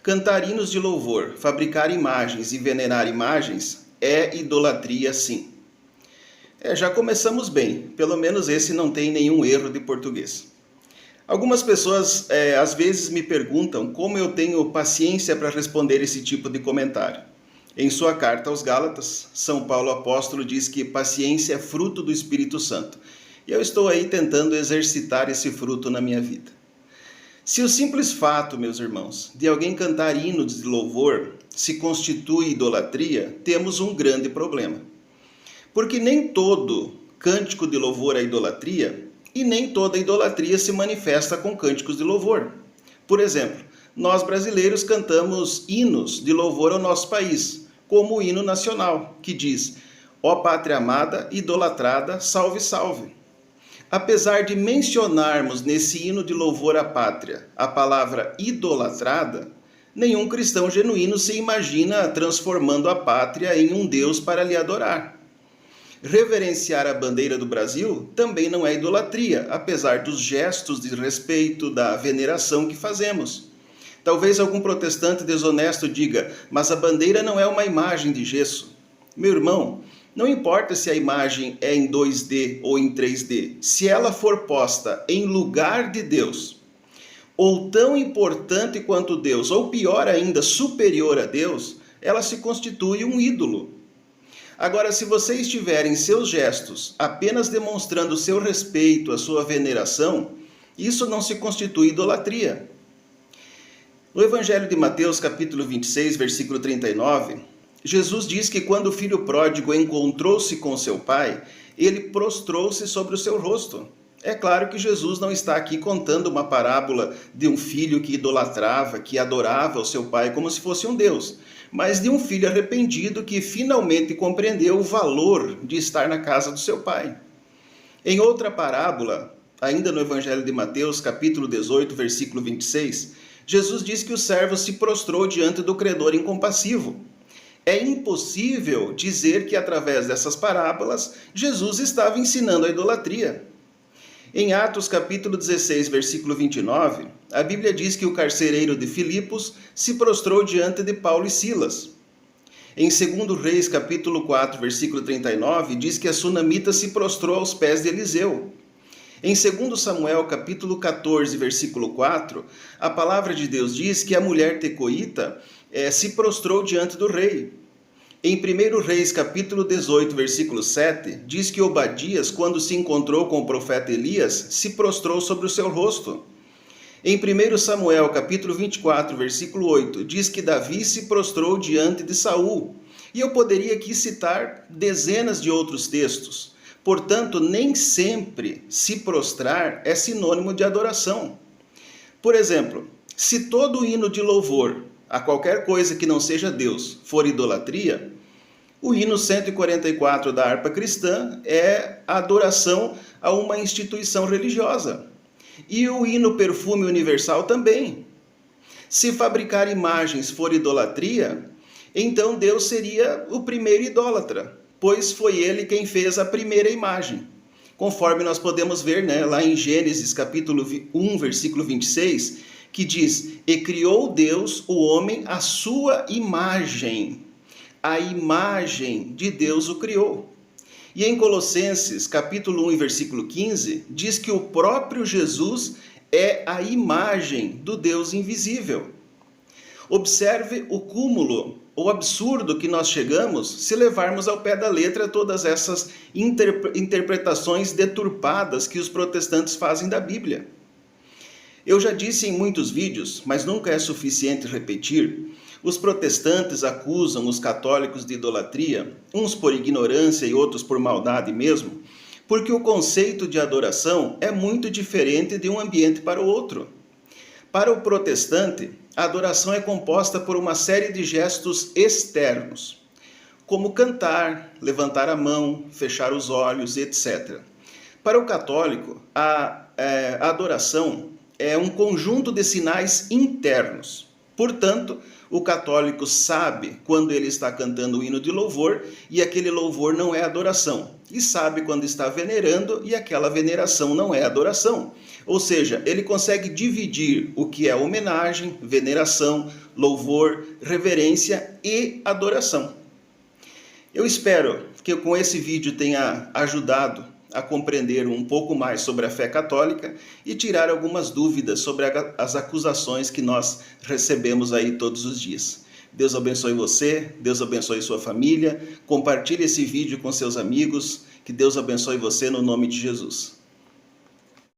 Cantar hinos de louvor, fabricar imagens e venerar imagens é idolatria, sim. Já começamos bem, pelo menos esse não tem nenhum erro de português. Algumas pessoas às vezes me perguntam como eu tenho paciência para responder esse tipo de comentário. Em sua carta aos Gálatas, São Paulo apóstolo diz que paciência é fruto do Espírito Santo. E eu estou aí tentando exercitar esse fruto na minha vida. Se o simples fato, meus irmãos, de alguém cantar hinos de louvor se constitui idolatria, temos um grande problema. Porque nem todo cântico de louvor é idolatria e nem toda idolatria se manifesta com cânticos de louvor. Por exemplo, nós brasileiros cantamos hinos de louvor ao nosso país, como o hino nacional, que diz: "Ó pátria amada, idolatrada, salve, salve". Apesar de mencionarmos nesse hino de louvor à pátria a palavra idolatrada, nenhum cristão genuíno se imagina transformando a pátria em um Deus para lhe adorar. Reverenciar a bandeira do Brasil também não é idolatria, apesar dos gestos de respeito, da veneração que fazemos. Talvez algum protestante desonesto diga: mas a bandeira não é uma imagem de gesso. Meu irmão, não importa se a imagem é em 2D ou em 3D, se ela for posta em lugar de Deus, ou tão importante quanto Deus, ou pior ainda, superior a Deus, ela se constitui um ídolo. Agora, se você estiver em seus gestos apenas demonstrando seu respeito, a sua veneração, isso não se constitui idolatria. No Evangelho de Mateus, capítulo 26, versículo 39, Jesus diz que quando o filho pródigo encontrou-se com seu pai, ele prostrou-se sobre o seu rosto. É claro que Jesus não está aqui contando uma parábola de um filho que idolatrava, que adorava o seu pai como se fosse um Deus, mas de um filho arrependido que finalmente compreendeu o valor de estar na casa do seu pai. Em outra parábola, ainda no Evangelho de Mateus, capítulo 18, versículo 26, Jesus diz que o servo se prostrou diante do credor incompassivo. É impossível dizer que através dessas parábolas Jesus estava ensinando a idolatria. Em Atos capítulo 16, versículo 29, a Bíblia diz que o carcereiro de Filipos se prostrou diante de Paulo e Silas. Em 2 Reis capítulo 4, versículo 39, diz que a sunamita se prostrou aos pés de Eliseu. Em 2 Samuel capítulo 14, versículo 4, a palavra de Deus diz que a mulher tecoíta se prostrou diante do rei. Em 1 Reis capítulo 18, versículo 7, diz que Obadias, quando se encontrou com o profeta Elias, se prostrou sobre o seu rosto. Em 1 Samuel capítulo 24, versículo 8, diz que Davi se prostrou diante de Saul. E eu poderia aqui citar dezenas de outros textos. Portanto, nem sempre se prostrar é sinônimo de adoração. Por exemplo, se todo hino de louvor a qualquer coisa que não seja Deus for idolatria, o hino 144 da harpa cristã é a adoração a uma instituição religiosa. E o hino perfume universal também. Se fabricar imagens for idolatria, então Deus seria o primeiro idólatra, pois foi ele quem fez a primeira imagem. Conforme nós podemos ver, lá em Gênesis capítulo 1, versículo 26, que diz: "E criou Deus o homem à sua imagem". A imagem de Deus o criou. E em Colossenses capítulo 1, versículo 15, diz que o próprio Jesus é a imagem do Deus invisível. Observe o cúmulo, o absurdo que nós chegamos se levarmos ao pé da letra todas essas interpretações deturpadas que os protestantes fazem da Bíblia. Eu já disse em muitos vídeos, mas nunca é suficiente repetir, os protestantes acusam os católicos de idolatria, uns por ignorância e outros por maldade mesmo, porque o conceito de adoração é muito diferente de um ambiente para o outro. Para o protestante, a adoração é composta por uma série de gestos externos, como cantar, levantar a mão, fechar os olhos, etc. Para o católico, a adoração é um conjunto de sinais internos. Portanto, o católico sabe quando ele está cantando o hino de louvor e aquele louvor não é adoração. E sabe quando está venerando e aquela veneração não é adoração. Ou seja, ele consegue dividir o que é homenagem, veneração, louvor, reverência e adoração. Eu espero que com esse vídeo tenha ajudado a compreender um pouco mais sobre a fé católica e tirar algumas dúvidas sobre as acusações que nós recebemos aí todos os dias. Deus abençoe você, Deus abençoe sua família, compartilhe esse vídeo com seus amigos, que Deus abençoe você no nome de Jesus.